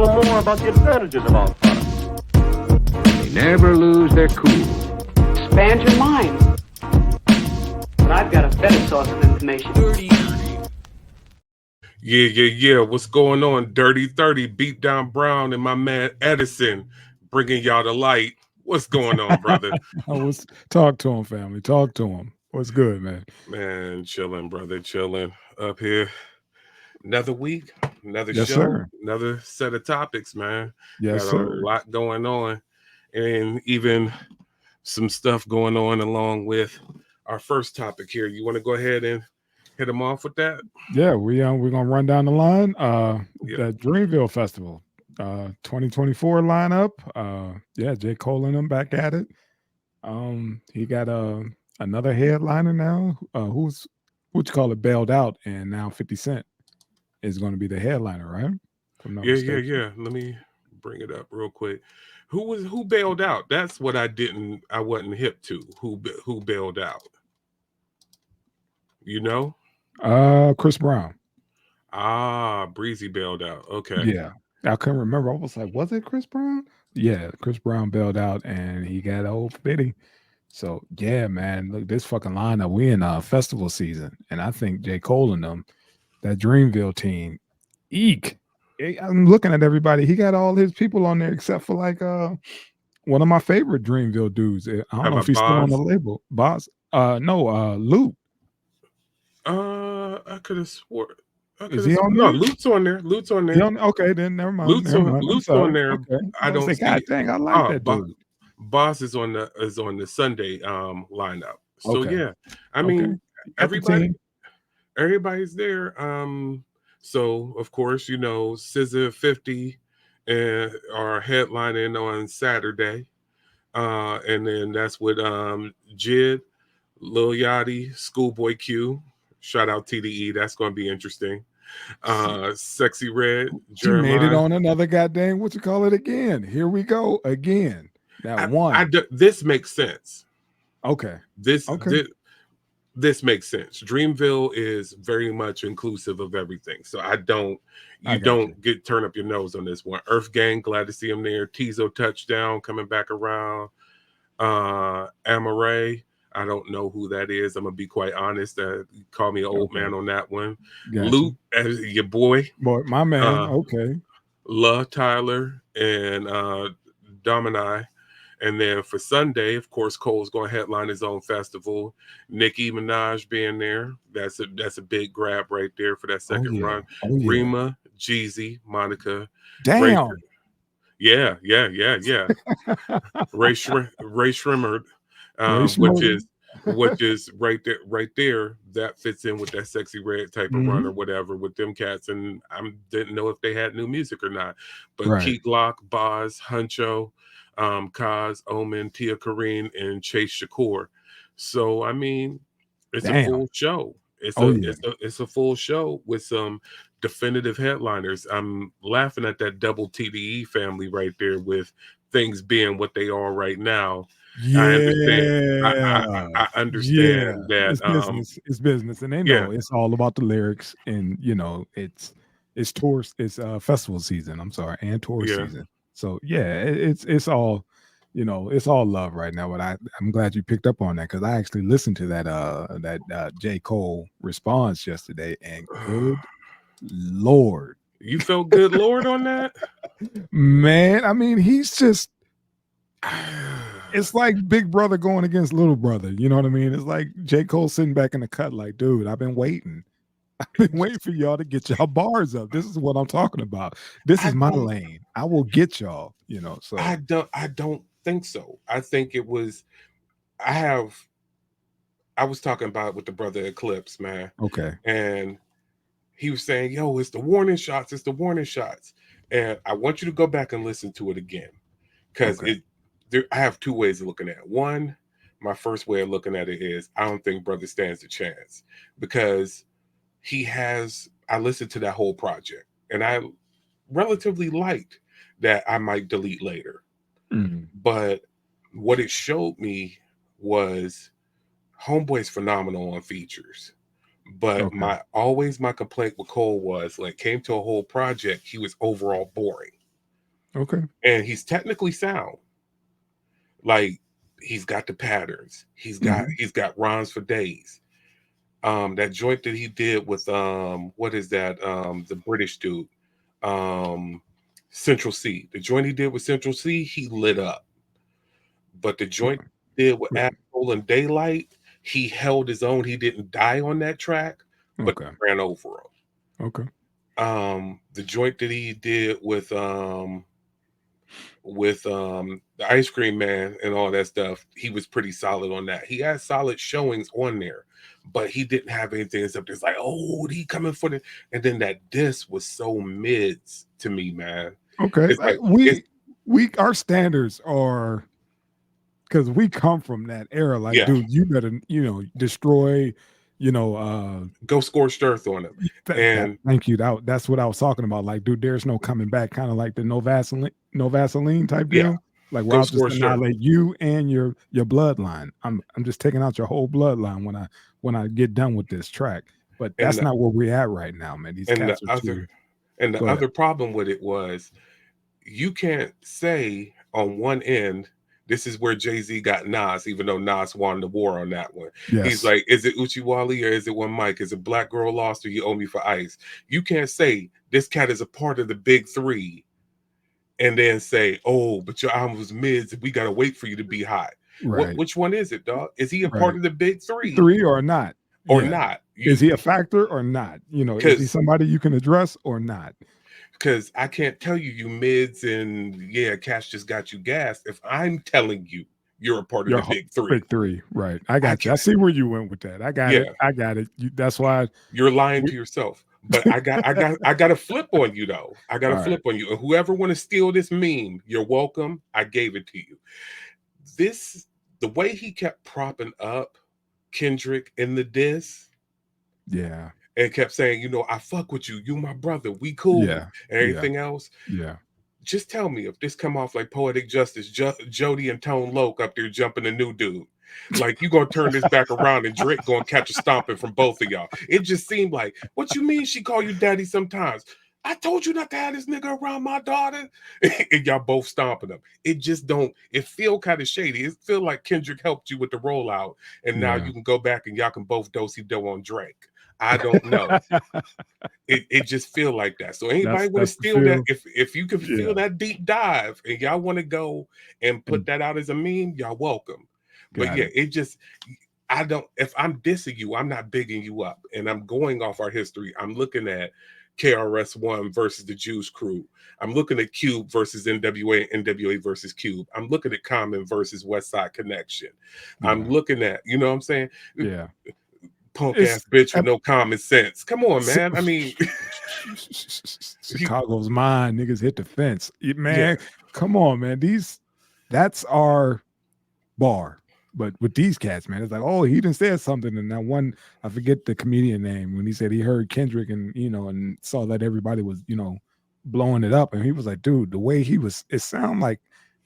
people more about the advantages of our products. They never lose their cool. Expand your mind. But I've got a better source of information. Yeah. What's going on? Dirty 30, Beat Down Brown, and my man Edison bringing y'all the light. What's going on, brother? Talk to him, family. Talk to him. What's good, man? Man, chilling, brother. Chilling up here. Another week, another Yes, show, sir. another set of topics, man. Yes, Got sir. a lot going on, and even some stuff going on along with our first topic here. You want to go ahead and hit them off with that? Yeah, we're gonna run down the line. Yeah. The Dreamville Festival, 2024 lineup. Yeah, J.Cole and them back at it. He got another headliner now. Who's what you call it, bailed out, and now 50 Cent is going to be the headliner, right? If I'm not mistaken. Yeah. Let me bring it up real quick. Who bailed out? That's what I wasn't hip to. Who bailed out? You know? Chris Brown. Breezy bailed out. Okay. Yeah, I couldn't remember. I was like, was it Chris Brown? Yeah, Chris Brown bailed out, and he got old 50. So yeah, man, look, this fucking lineup. We in festival season, and I think J. Cole and them, that Dreamville team, eek. I'm looking at everybody. He got all his people on there except for like one of my favorite Dreamville dudes. I How don't know if about he's still on the Boz? label. Boss. No, Luke. I could have swore. Is he on No, there? Luke's on there. Okay, then never mind. Never mind. I'm Luke's sorry. on there. Okay. I I'm gonna don't say, God see. dang, I like that dude. Boss is on the Sunday lineup. So Okay. yeah, I Okay. mean Got the team. everybody's there. So of course, you know, SZA 50 and are headlining on Saturday. And then that's with Jid, Lil Yachty, Schoolboy Q. Shout out TDE. That's going to be interesting. Sexy Red, She made it Jeremiah. on another goddamn what you call it again. Here we go again. That one. This makes sense. Okay. This Okay. this makes sense. Dreamville is very much inclusive of everything. So I got don't get turn up your nose on this one. Earth Gang, glad to see him there. Tizo Touchdown coming back around. Amaray, I don't know who that is. I'm gonna be quite honest. Call me an old man on that one. Gotcha. Luke, as your boy, my man. Okay. La Tyler and Domini. And then for Sunday, of course, Cole's going to headline his own festival. Nicki Minaj being there. That's a big grab right there for that second run. Oh, yeah. Rima, Jeezy, Monica. Damn. Yeah. Ray Shrimmer, which is right there. That fits in with that Sexy Red type of run or whatever with them cats. And I didn't know if they had new music or not. But Right. Key Glock, Boz, Huncho, Kaz, Omen, Tia Kareen, and Chase Shakur. So I mean, it's a full show. It's a full show with some definitive headliners. I'm laughing at that double TDE family right there with things being what they are right now. Yeah. I understand that it's business, and they know it's all about the lyrics, and you know it's tourist, it's festival season. I'm sorry, and tourist season. So yeah, it's all, you know, it's all love right now. But I'm glad you picked up on that, because I actually listened to that J. Cole response yesterday, and good Lord, you felt good Lord on that, man. I mean, he's just. It's like big brother going against little brother. You know what I mean? It's like J. Cole sitting back in the cut like, dude, I've been waiting. I've been waiting for y'all to get y'all bars up. This is what I'm talking about. This is my lane. I will get y'all, you know. So I don't think so. I think it was I was talking about it with the brother Eclipse, man. Okay. And he was saying, yo, it's the warning shots, And I want you to go back and listen to it again. Because I have two ways of looking at it. One, my first way of looking at it is I don't think brother stands a chance, because I listened to that whole project and I relatively liked that I might delete later. But what it showed me was Homeboy's phenomenal on features. But my complaint with Cole was when it came to a whole project, he was overall boring. Okay. and he's technically sound. Like he's got the patterns. He's got rhymes for days. That joint that he did with what is that? The British dude, um, Central C. The joint he did with Central C, he lit up. But the joint he did with Asshole and Daylight, he held his own. He didn't die on that track, but Okay. ran over him. Okay. The joint that he did with the Ice Cream Man and all that stuff, he was pretty solid on that. He had solid showings on there, but he didn't have anything except it's like, oh, he coming for the, and then that diss was so mids to me, man. Okay. It's like it's We our standards are, because we come from that era. Like, yeah, dude, you better, destroy, go scorched earth on him. And thank you. That's what I was talking about. Like, dude, there's no coming back, kind of like the no Vaseline type yeah, deal. Like, where go I'll just scorched earth. annihilate you and your bloodline. I'm just taking out your whole bloodline when I get done with this track. But And that's not where we're at right now, man. These and the cats are other too. and the Go ahead. other problem with it was you can't say on one end this is where Jay-Z got Nas, even though Nas won the war on that one. He's Yes. like, is it Uchiwali or is it One Mike? Is it Black Girl Lost or You Owe Me for Ice? You can't say this cat is a part of the big three and then say, oh, but your album was mids and we gotta wait for you to be hot. Right. Which one is it, dog? Is he a part Right. of the big three Three or not? or Yeah. not? Is he a factor or not? Is he Because somebody you can address or not? because I can't tell you mids and yeah, Cash just got you gassed if I'm telling you you're a part of Your the big three. big three, right? I I got you. can I see where you went with that. I got it. Yeah, I got it. That's why. you're lying We, to yourself. But I got a flip on you though. I got a all right. flip on you. And whoever want to steal this meme, you're welcome. I gave it to you. This the way he kept propping up Kendrick in the diss Yeah. and kept saying, I fuck with you. You my brother. We cool. Yeah. And Yeah. everything else. Yeah. Just tell me if this come off like Poetic Justice, Jody and Tone Loc up there jumping a new dude. Like you gonna turn this back around and Drake gonna catch a stomping from both of y'all. It just seemed like, what you mean she call you daddy sometimes? I told you not to have this nigga around my daughter. And y'all both stomping them. It just don't, it feel kind of shady. It feel like Kendrick helped you with the rollout. And now Yeah. you can go back and y'all can both do on Drake. I don't know. It just feel like that. So anybody want to that's the steal that? feel. If you can feel Yeah. that deep dive and y'all want to go and put And that out as a meme, y'all welcome. But got yeah, it. it just I don't if I'm dissing you, I'm not bigging you up. And I'm going off our history. I'm looking at KRS-One versus the Juice Crew. I'm looking at Cube versus NWA, NWA versus Cube. I'm looking at Common versus West Side Connection. I'm Yeah. looking at, you know what I'm saying? Yeah. Punk It's ass bitch with no common sense. Come on, s- man. I mean, Chicago's mine. Niggas hit the fence. yeah. Man, come on, man. That's our bar. But with these cats, man, it's like, oh, he didn't say something. And that one, I forget the comedian name, when he said he heard Kendrick and and saw that everybody was, blowing it up. And he was like, dude, the way it sounded like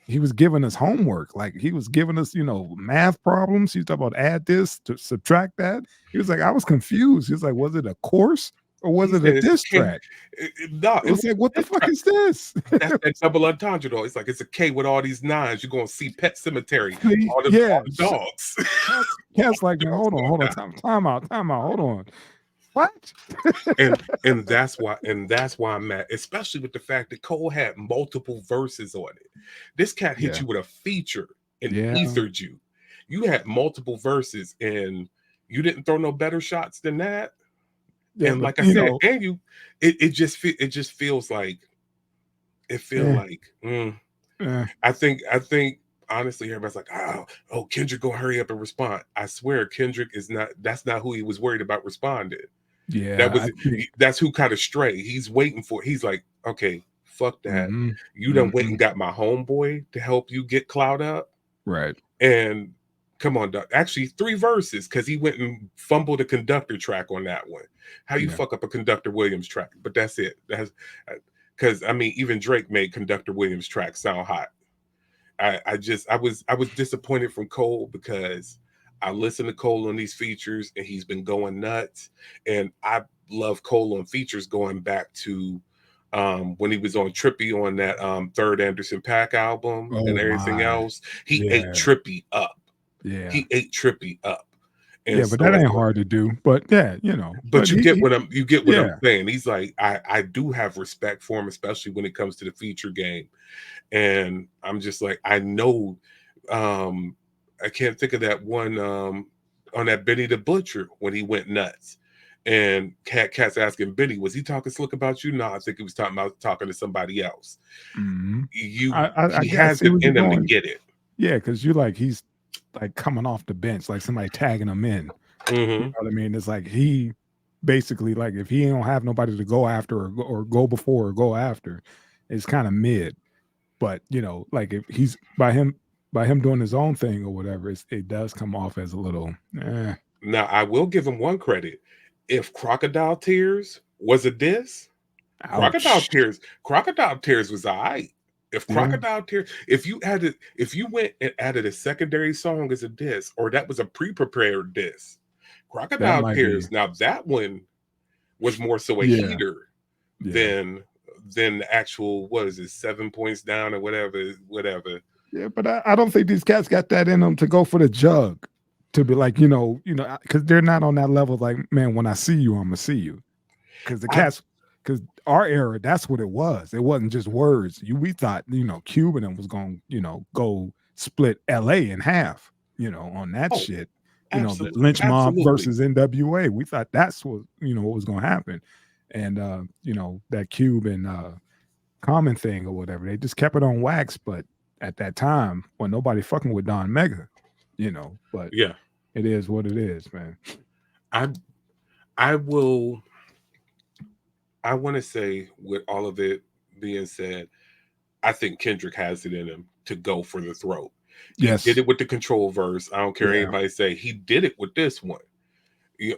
he was giving us homework. Like he was giving us, math problems. He was talking about add this to subtract that. He was like, I was confused. He was like, was it a course or was He it a said it's a diss K. track? No, It it was was like, what the this fuck track. is this? That's that double entendre though. It's like it's a K with all these nines. You're gonna see Pet Cemetery, all the, Yeah. all the dogs. Cats like, man, Dogs going hold on, down. time out, hold on. What? And that's why I'm mad, especially with the fact that Cole had multiple verses on it. This cat hit Yeah. you with a feature and Yeah. ethered you. You had multiple verses and you didn't throw no better shots than that. Yeah, And but like I said, and it just feels like eh, I think honestly, everybody's like, oh, Kendrick gonna hurry up and respond. I swear, Kendrick is not. That's not who he was worried about responding. yeah, I think That's who kind of stray. He's waiting for. He's like, okay, fuck that. mhm, You done wait mhm, and got my homeboy to help you get clout up, right. and come on, Doc. Actually, 3 verses because he went and fumbled a conductor track on that one. How you Yeah. fuck up a Conductor Williams track? But that's it. That's because I mean, even Drake made Conductor Williams track sound hot. I was disappointed from Cole because I listened to Cole on these features and he's been going nuts. And I love Cole on features going back to When he was on Trippy on that third Anderson .Paak album and Oh everything my. else, he ate Yeah. Trippy up. Yeah. He ate Trippy up. And Yeah, but that so, ain't hard to do. But yeah, but you get what I'm yeah. saying. He's like, I do have respect for him, especially when it comes to the feature game. And I'm just like, I know, I can't think of that one on that Benny the Butcher when he went nuts. And Cat's asking Benny, was he talking slick about you? No, I think he was talking to somebody else. Mhm. I He guess has see it where you're in him to going. get it. Yeah, because you're like he's like coming off the bench, like somebody tagging him in. You know what I mean? It's like he basically like if he don't have nobody to go after or go before or go after, it's kind of mid. But like if he's by him doing his own thing or whatever, it does come off as a little. Now, I will give him one credit. If Crocodile Tears was a diss, Ouch. Crocodile Tears was all right. If Yeah, Crocodile Tears, if you went and added a secondary song as a diss, or that was a pre-prepared diss, that Crocodile might be. Tears. Now that one was more so a Yeah, heater yeah, than the actual, what is it, 7 points down or whatever. yeah. But I don't think these cats got that in them to go for the jug. To be like, because they're not on that level. Like, man, when I see you, I'm gonna see you. Because the I cats, because our era, that's what it was. It wasn't just words. We thought, Cuban and was going, go split LA in half, on that oh, shit. The absolutely, lynch mob absolutely. versus NWA. We thought that's what, what was gonna happen. And that Cuban common thing or whatever, they just kept it on wax. But at that time, when nobody fucking with Don Mega, but Yeah, it is what it is, man. I I will. I want to say, with all of it being said, I think Kendrick has it in him to go for the throat. He did Yes. it with the control verse. I don't care Yeah. anybody say, he did it with this one.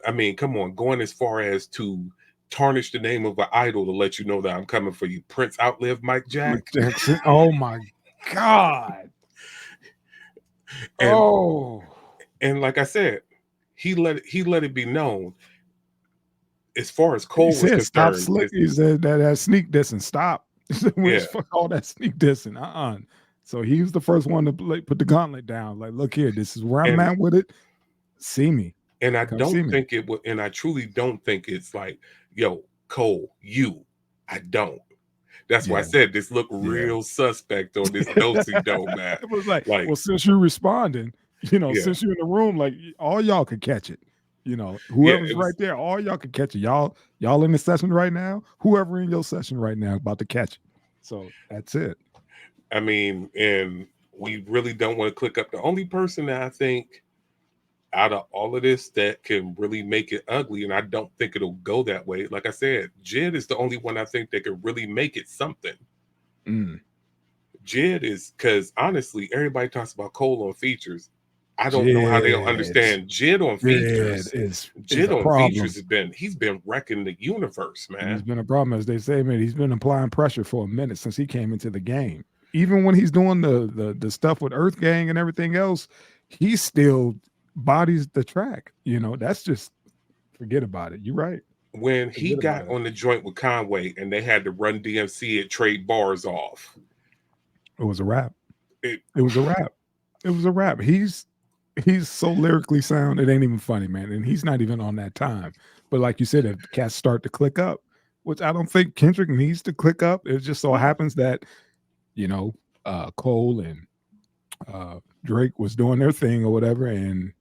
I mean, come on, going as far as to tarnish the name of an idol to let you know that I'm coming for you. Prince outlived Mike Mike Jack. Jackson. Oh my God. And Oh. like I said, he let it be known, as far as He Cole was said stop concerned, slick. He said that sneak dissing. Stop. He said, yeah. where's fuck all that sneak dissing? So he was the first one to put the gauntlet down. Like, look here, this is where I'm And at with it. See me. I Come see don't me. think it would, and I truly don't think it's like, yo, Cole, I don't. That's why I Yeah. said this look Yeah. real suspect on this do-si-do, man. It was like, Like, well, since you're responding, yeah, since you're in the room, like all y'all could catch it. yeah, Whoever's it right was. there, all y'all could catch it. Y'all in the session right now. Whoever in your session right now about to catch it. So that's it. I mean, and we really don't want to click up. The only person that I think out of all of this that can really make it ugly, and I don't think it'll go that way. Like I said, Jid is the only one I think that could really make it something. Mm. Jid is, because honestly, everybody talks about Cole on features. I don't know how they don't Jid. understand Jid on Jid features. is Jid a on features problem. he's been wrecking the universe, He's man. been a problem, as they say, man. He's been applying pressure for a minute since he came into the game. Even when he's doing the stuff with Earth Gang and everything else, he still bodies the track. That's just forget about it. You're right. When he Forget about got it. on the joint with Conway and they had to run DMC and trade bars off, It was a wrap. it, It was a wrap. It was a wrap. He's so lyrically sound, it ain't even funny, man. And he's not even on that time. But like you said, if cats start to click up, which I don't think Kendrick needs to click up, it just so no, happens that Cole and Drake was doing their thing or whatever, and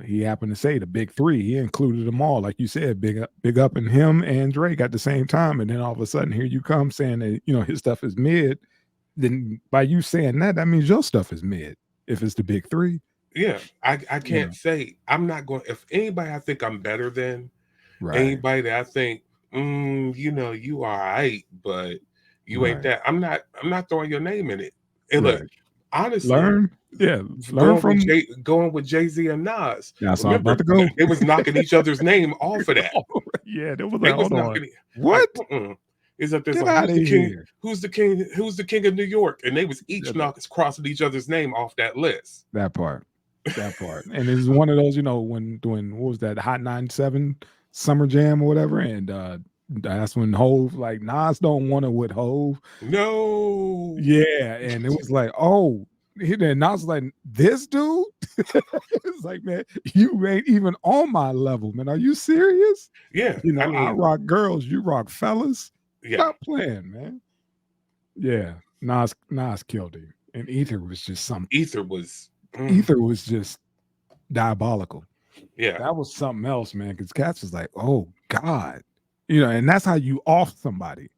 he happened to say the big three. He included them all, like you said, big up in him and Drake at the same time. And then all of a sudden, here you come saying that his stuff is mid. Then by you saying that means your stuff is mid. If it's the big three, yeah, I can't Yeah. say I'm not going. If anybody I think I'm better than, right, anybody that I think, you are right, but you ain't right, that. I'm not throwing your name in it. And look, right. honestly, Learn, yeah, learn from. Going with Jay-Z and Nas. That's all about Remember, to go. they was knocking each other's name off of that. Yeah, they was They like, was hold on, knocking it like, what? Is that there's Get like, out who's of the king? here. Who's the king? Who's the king of New York? And they was Yeah, each crossing each other's name off that list. that part. That part. And it's one of those, when doing what was that Hot 97 Summer Jam or whatever, and That's when Hove, like, Nas don't want to with Hove. No. Yeah, and it was like, oh, and Nas was like, this dude? It's like, man, you ain't even on my level, man. Are you serious? Yeah. You I know, I mean, rock girls, you rock fellas. yeah. Stop playing, man. Yeah, Nas killed him, and Ether was just something. Ether was Ether was just diabolical. yeah. That was something else, man. Because Cats was like, oh God, you know, and that's how you off somebody.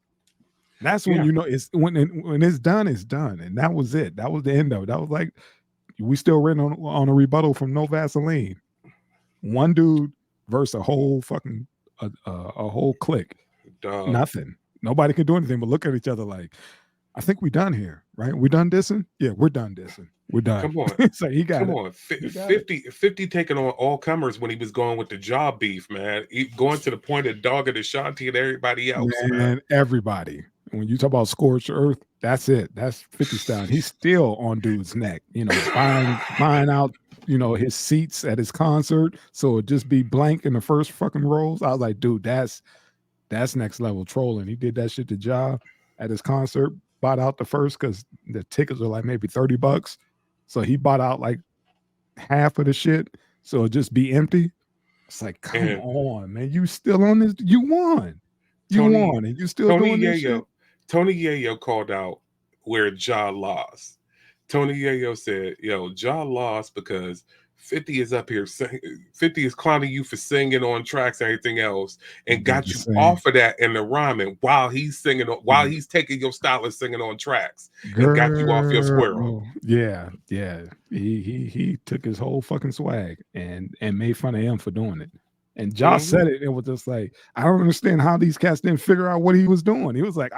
That's when Yeah. you know it's when it's done, and that was it. That was the end of it. That was like we still written on a rebuttal from No Vaseline. One dude versus a whole fucking a whole clique. Dog. Nothing. Nobody can do anything but look at each other like, I think we done here, right? We done dissing? Yeah, we're done dissing. We're done. Come on. So he got Come it. on. He got it. 50 taking on all comers when he was going with the job beef, man. Going to the point of dogging Ashanti and everybody else, man. Everybody. When you talk about scorched earth, that's it. That's 50 style. He's still on dude's neck, you know, buying out, you know, his seats at his concert. So it just be blank in the first fucking rows. I was like, dude, that's next level trolling. He did that shit to Ja at his concert, bought out the first because the tickets were like maybe $30. So he bought out like half of the shit. So it just be empty. It's like, come on, man. You still on this? You won. You won, and you still doing this shit? Tony Yayo called out where Ja lost. Tony Yayo said, yo, Ja lost because 50 is up here. 50 is clowning you for singing on tracks and everything else and got you off of that in the rhyming while he's singing, while he's taking your style and singing on tracks and got you off your squirrel. Yeah. He took his whole fucking swag and made fun of him for doing it. And Josh said it, and was just like, I don't understand how these cats didn't figure out what he was doing. He was like,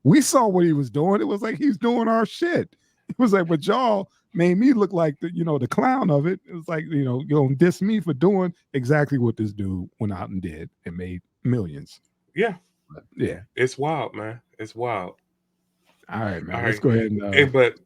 we saw what he was doing. It was like he's doing our shit. It was like, but y'all made me look like the clown of it. It was like, you gonna diss me for doing exactly what this dude went out and did and made millions. Yeah. But, yeah. It's wild, man. It's wild. All right, man. Let's go ahead and hey, but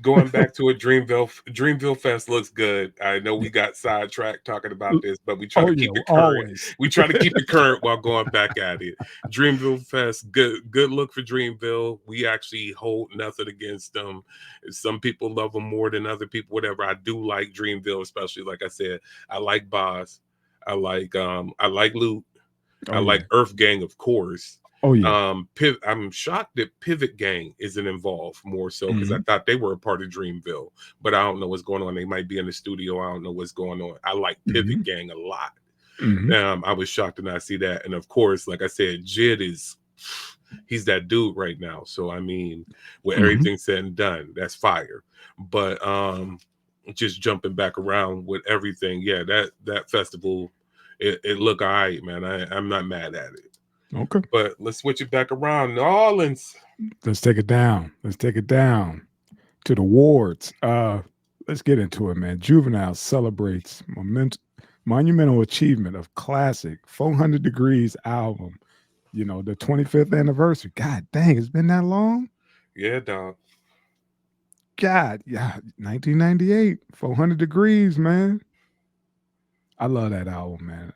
going back to it, Dreamville Fest looks good. I know we got sidetracked talking about this, but we try to keep it current. Always. We try to keep it current while going back at it. Dreamville Fest, good look for Dreamville. We actually hold nothing against them. Some people love them more than other people, whatever. I do like Dreamville, especially like I said. I like Boz. I like Loot. I like Earth Gang, of course. Oh yeah. I'm shocked that Pivot Gang isn't involved more so because I thought they were a part of Dreamville, but I don't know what's going on. They might be in the studio. I don't know what's going on. I like Pivot Gang a lot. I was shocked to not see that. And of course, like I said, Jid he's that dude right now. So I mean, with everything said and done, that's fire. But just jumping back around with everything, yeah, that festival, it looked all right, man. I'm not mad at it. Okay. But let's switch it back around. New Orleans. Let's take it down. To the wards. Let's get into it, man. Juvenile celebrates monumental achievement of classic 400 Degreez album. The 25th anniversary. God dang, it's been that long? Yeah, dog. God, yeah, 1998, 400 Degreez, man. I love that album, man.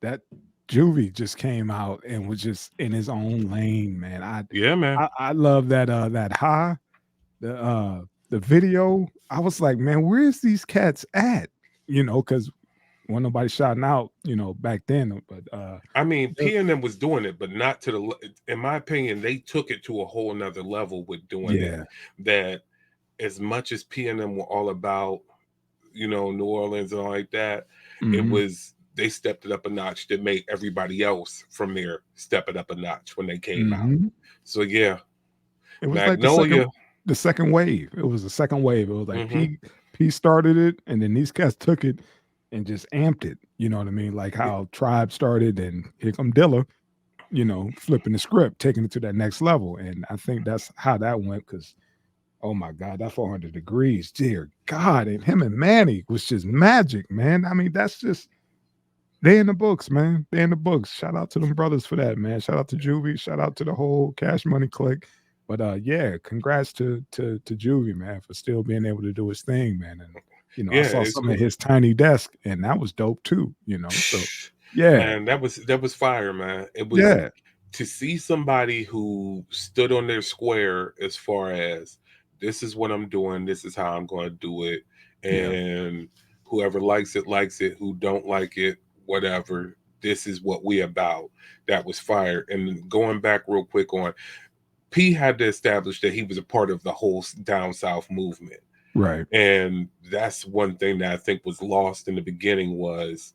That Juvie just came out and was just in his own lane, man. I love that high, the video. I was like, man, where's these cats at? Because when nobody shouting out, back then. But I mean, PNM was doing it, but not to the. In my opinion, they took it to a whole nother level with doing it. That as much as PNM were all about, New Orleans and all like that, it was. They stepped it up a notch that made everybody else from there step it up a notch when they came out. So yeah, it was Magnolia. Like the second wave. It was the second wave. It was like P started it, and then these cats took it and just amped it. You know what I mean? Like how Tribe started, and here come Dilla, flipping the script, taking it to that next level. And I think that's how that went. Because oh my God, that 400 Degreez, dear God, and him and Manny was just magic, man. I mean, that's just. They in the books, man. They in the books. Shout out to them brothers for that, man. Shout out to Juvie. Shout out to the whole Cash Money clique. But yeah, congrats to Juvie, man, for still being able to do his thing, man. And I saw some of his tiny desk, and that was dope too. So yeah, man, that was fire, man. It was to see somebody who stood on their square as far as this is what I'm doing, this is how I'm going to do it, Yeah. and whoever likes it, who don't like it, whatever, this is what we about. That was fire. And going back real quick on, P had to establish that he was a part of the whole down south movement. Right. And that's one thing that I think was lost in the beginning was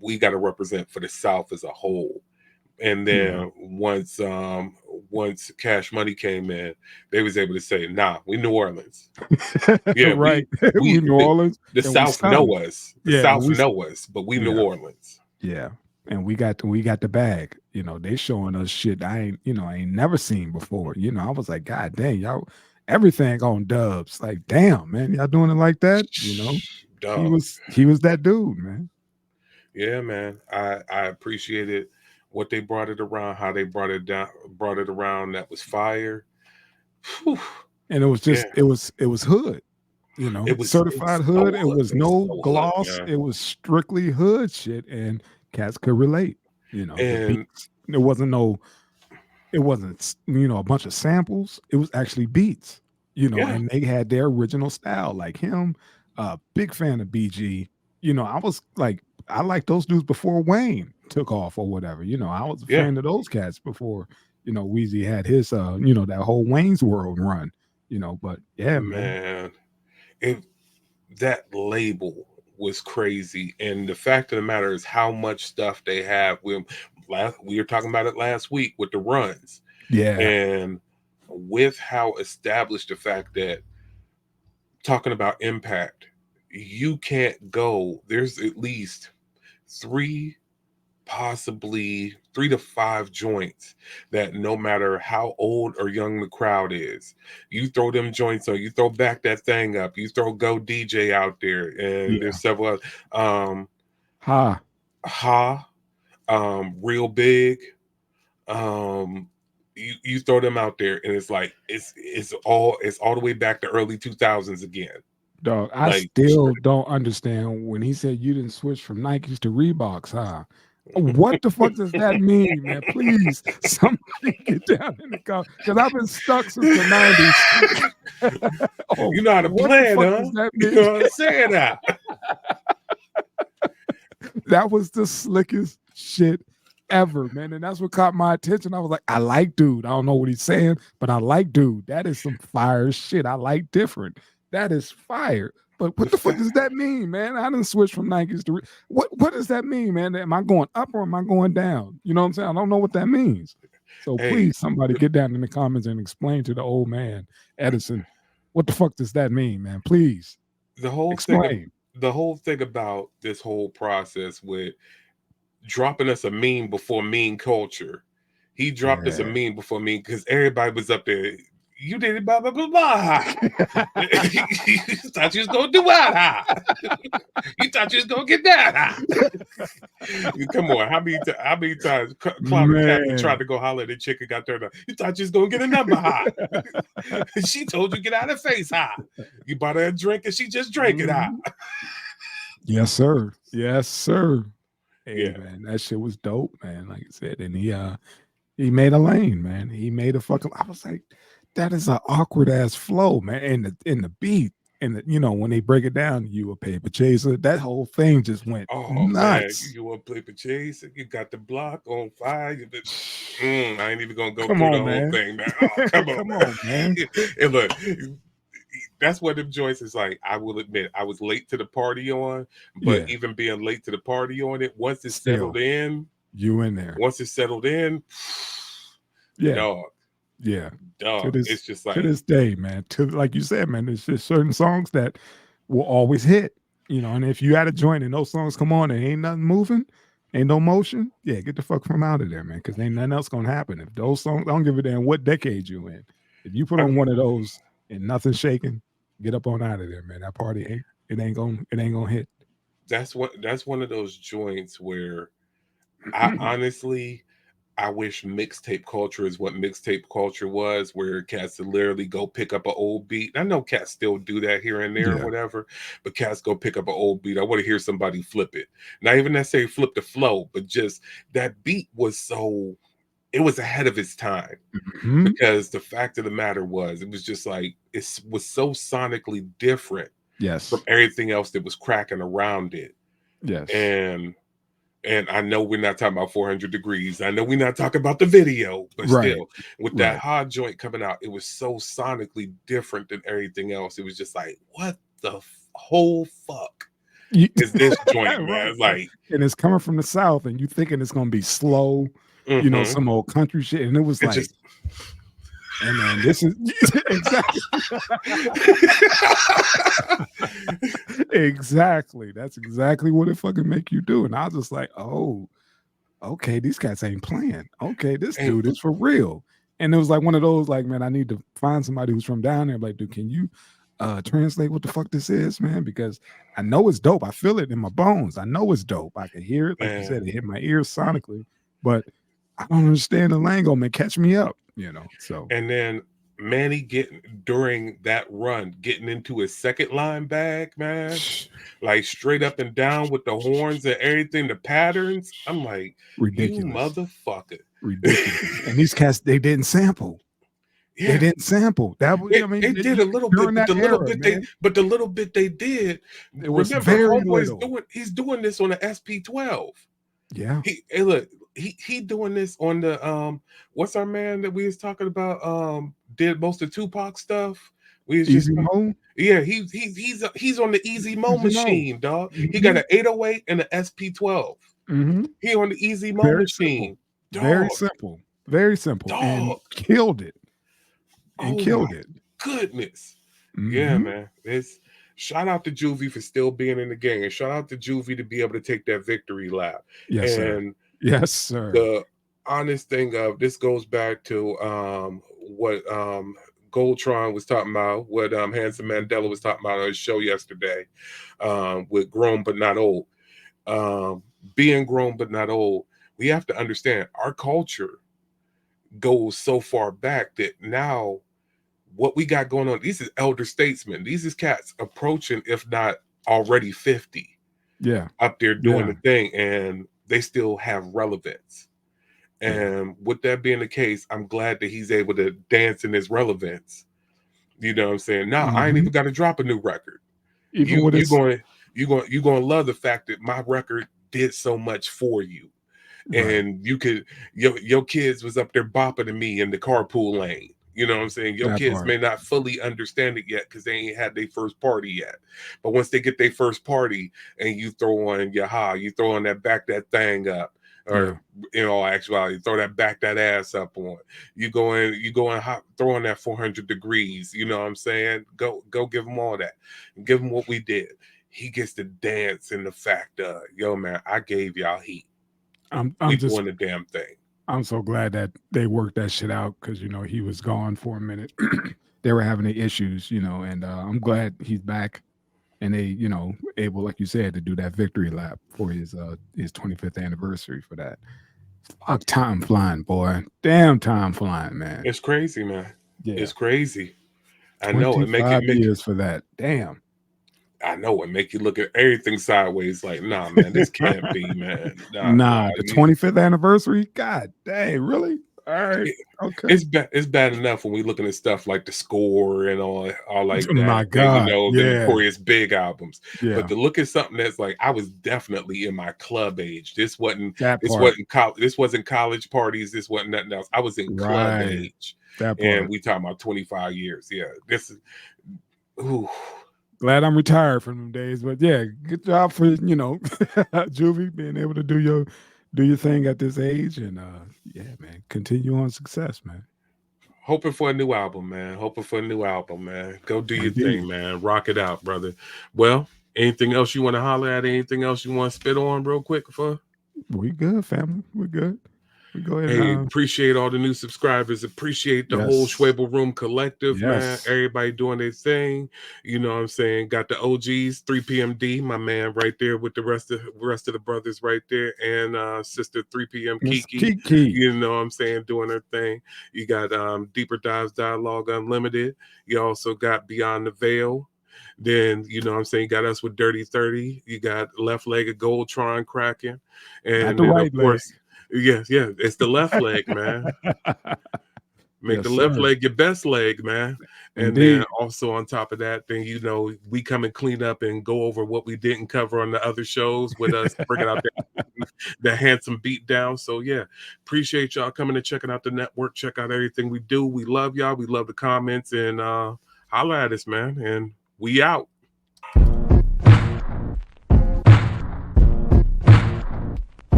we got to represent for the South as a whole. And then once Cash Money came in, they was able to say, "Nah, we New Orleans. Yeah, Right. we We New Orleans the and we South know stunned. us. The Yeah, and South we know us, but we New yeah. Orleans." Yeah. And we got the bag. They showing us shit I ain't never seen before. I was like, God dang, y'all everything on dubs. Like, damn, man, y'all doing it like that? He Dog. was that dude, man. Yeah, man. I appreciated what they brought it around, how they brought it around. That was fire. Whew. And it was Yeah, just it was hood, it was certified hood. It was it was no so hood, gloss. man. It was strictly hood shit, and cats could relate. The And beats. It wasn't a bunch of samples. It was actually beats, yeah, and they had their original style. Like him, big fan of BG. I was like, I liked those dudes before Wayne took off or whatever. I was a yeah, fan of those cats before, Weezy had his that whole Wayne's World run. But yeah, man. man. It that label was crazy, and the fact of the matter is how much stuff they have. We were talking about it last week with the runs, Yeah. and with how established the fact that talking about impact, you can't go. There's at least three, possibly 3 to 5 joints that no matter how old or young the crowd is, you throw them joints on, you throw back that thing up, you throw Go DJ out there, and Yeah. there's several um Ha. Ha, Real Big, um you throw them out there and it's like it's all the way back to early 2000s again. Dog, I Like still don't understand when he said you didn't switch from Nikes to Reeboks, huh? What the fuck does that mean, man? Please, somebody get down in the car because I've been stuck since the 90s. Oh, you know how to what the plan, fuck huh? does that You mean? know what I'm saying? Now That was the slickest shit ever, man. And that's what caught my attention. I was like, I like dude. I don't know what he's saying, but I like dude. That is some fire shit. I like different. That is fire. But what the the fuck fact, does that mean, man? I didn't switch from Nikes to what does that mean, man? Am I going up or am I going down? You know what I'm saying? I don't know what that means. So hey, please, somebody get down in the comments and explain to the old man, Edison, what the fuck does that mean, man? Please the whole thing explain. the whole thing about this whole process with dropping us a meme before meme culture. He dropped us a Yeah. meme before meme because everybody was up there. You did it, blah blah blah blah. You thought you was gonna do what? You thought you was gonna get that? Come on, how many times Clown Captain tried Man. to go holler at the chick and got turned up? You thought you was gonna get a number high. She told you get out of face high. You bought her a drink and she just drank it high. Mhm. Yes, sir. Yes, sir. Hey, Yeah. man, that shit was dope, man. Like I said, and he made a lane, man. He made a fucking. I was like, that is an awkward ass flow, man. In the beat, and when they break it down, you a paper chaser. That whole thing just went Oh man, nuts. you want to play for chase? You got the block on fire. I ain't even gonna go Come through the on, whole man. thing, man. Oh, come on, Come man. on, man. And look, that's what them joints is like. I will admit, I was late to the party on, but Yeah, even being late to the party on it, still you in there. once it settled in, Yeah, dog, yeah. To dog, this it's just to like, this day, man. To like you said, man, there's just certain songs that will always hit. And if you had a joint and those songs come on and ain't nothing moving, ain't no motion, yeah, get the fuck from out of there, man. Because ain't nothing else gonna happen. If those songs, I don't give a damn what decade you in. If you put I, on one of those and nothing's shaking, get up on out of there, man. That party ain't gonna hit. that's one of those joints where I honestly I wish mixtape culture is what mixtape culture was, where cats would literally go pick up an old beat. I know cats still do that here and there or Yeah, whatever, but cats go pick up an old beat. I want to hear somebody flip it. Not even necessarily flip the flow, but just that beat was so it was ahead of its time. Mhm. Because the fact of the matter was, it was just like it was so sonically different from Yes. everything else that was cracking around it. Yes. And I know we're not talking about 400 Degreez. I know we're not talking about the video, but Right. still, with that Right. hot joint coming out, it was so sonically different than everything else. It was just like, what the whole fuck You- is this joint, man? right. It's like, And it's coming from the South, and you thinking it's gonna be slow, mhm. some old country shit. And it was It like, just hey man, this is exactly exactly. That's exactly what it fucking make you do. And I was just like, oh, okay, these cats ain't playing. Okay, this ain't dude is for real. And it was like one of those, like, man, I need to find somebody who's from down there. Like, dude, can you translate what the fuck this is, man? Because I know it's dope. I feel it in my bones. I know it's dope. I can hear it. Like you man. said, it hit my ears sonically, but I don't understand the lingo, man. Catch me up, So And then Manny getting during that run, getting into his second line bag, man, like straight up and down with the horns and everything, the patterns. I'm like, you ridiculous. motherfucker. Ridiculous. And these cats, they didn't sample. They Yeah. didn't sample. That was, I mean, It did a little during bit, but that the little era, bit they man, but the little bit they did, it was remember very Homeboy's little. he's doing this on the SP12. Yeah. Hey, look, he doing this on the what's our man that we was talking about did most of Tupac stuff. We was just Easy Mo. yeah, he's on the Easy Mo Easy Mo. machine, dog. He got Mhm. an 808 and an SP12. Mhm. He on the Easy Mo Very simple. machine. Very Dog, simple. Very simple. And dog. killed it. And Oh my killed it. goodness. Yeah, Mhm. man. It's shout out to Juvie for still being in the game. And shout out to Juvie to be able to take that victory lap. Yes, sir. And Yes, sir. the honest thing of this goes back to what Goldtron was talking about, what Hanson Mandela was talking about on his show yesterday, with grown but not old. Um, being grown but not old, we have to understand our culture goes so far back that now what we got going on, these is elder statesmen, these is cats approaching, if not already 50, Yeah. up there doing Yeah. the thing, and they still have relevance. Yeah. And with that being the case, I'm glad that he's able to dance in his relevance. You know what I'm saying? Now I ain't Mhm. even got to drop a new record. Even You with you his going you going to love the fact that my record did so much for you, right. and you could your kids was up there bopping to me in the carpool lane. You know what I'm saying? Your That kids part. may not fully understand it yet because they ain't had their first party yet. But once they get their first party and you throw on your you throw on that back that thing up, Yeah. or actuality, throw that back that ass up on. You go in hot, throw on that 400 Degreez. You know what I'm saying? Go give them all that. Give them what we did. He gets to dance in the fact of, yo man, I gave y'all heat. I'm We just doing the damn thing. I'm so glad that they worked that shit out because he was gone for a minute. They were having the issues, and I'm glad he's back and they, able, like you said, to do that victory lap for his 25th anniversary for that. Fuck, time flying, boy. Damn, time flying, man. It's crazy, man. Yeah, It's crazy. I know it 25 make years for that. Damn. I know it make you look at everything sideways. Like, nah, man, this can't be, man. Nah. Nah, the 25th anniversary. God dang, really? All right, okay. It's bad enough when we looking at stuff like the score and all like that, My and God, the yeah, Notorious Big albums. But yeah. to look at something that's like, I was definitely in my club age. That part, This wasn't college parties. This wasn't nothing else. I was in club right? age, That and part. we talking about 25 years. Yeah, this is. Ooh. Glad I'm retired from them days, but yeah, good job for Juvie being able to do your thing at this age, and yeah, man, continue on success, man. Hoping for a new album, man. Hoping for a new album, man. Go do your Indeed, thing, man. Rock it out, brother. Well, anything else you want to holler at? Anything else you want to spit on real quick for? we good, family. We good. We go ahead and Hey, appreciate all the new subscribers. Appreciate the whole yes, Schwebel Room collective, man. yes, Everybody doing their thing. You know what I'm saying? Got the OGs, 3PMD, my man right there with the rest of the brothers right there, and sister 3PM Miss Kiki. Kiki. You know what I'm saying? Doing her thing. You got Deeper Dives Dialogue Unlimited. You also got Beyond the Veil. Then, you know what I'm saying, you got us with Dirty 30. You got Left Legged Goldtron cracking. Not And the then, of right leg. course, Yes, yeah, it's the left leg, man. Make Yes, the left sir. leg your best leg, man. And Indeed. then also on top of that, then we come and clean up and go over what we didn't cover on the other shows with us bringing out that handsome beat down. So yeah, appreciate y'all coming and checking out the network. Check out everything we do. We love y'all. We love the comments and holla at us, man. And we out.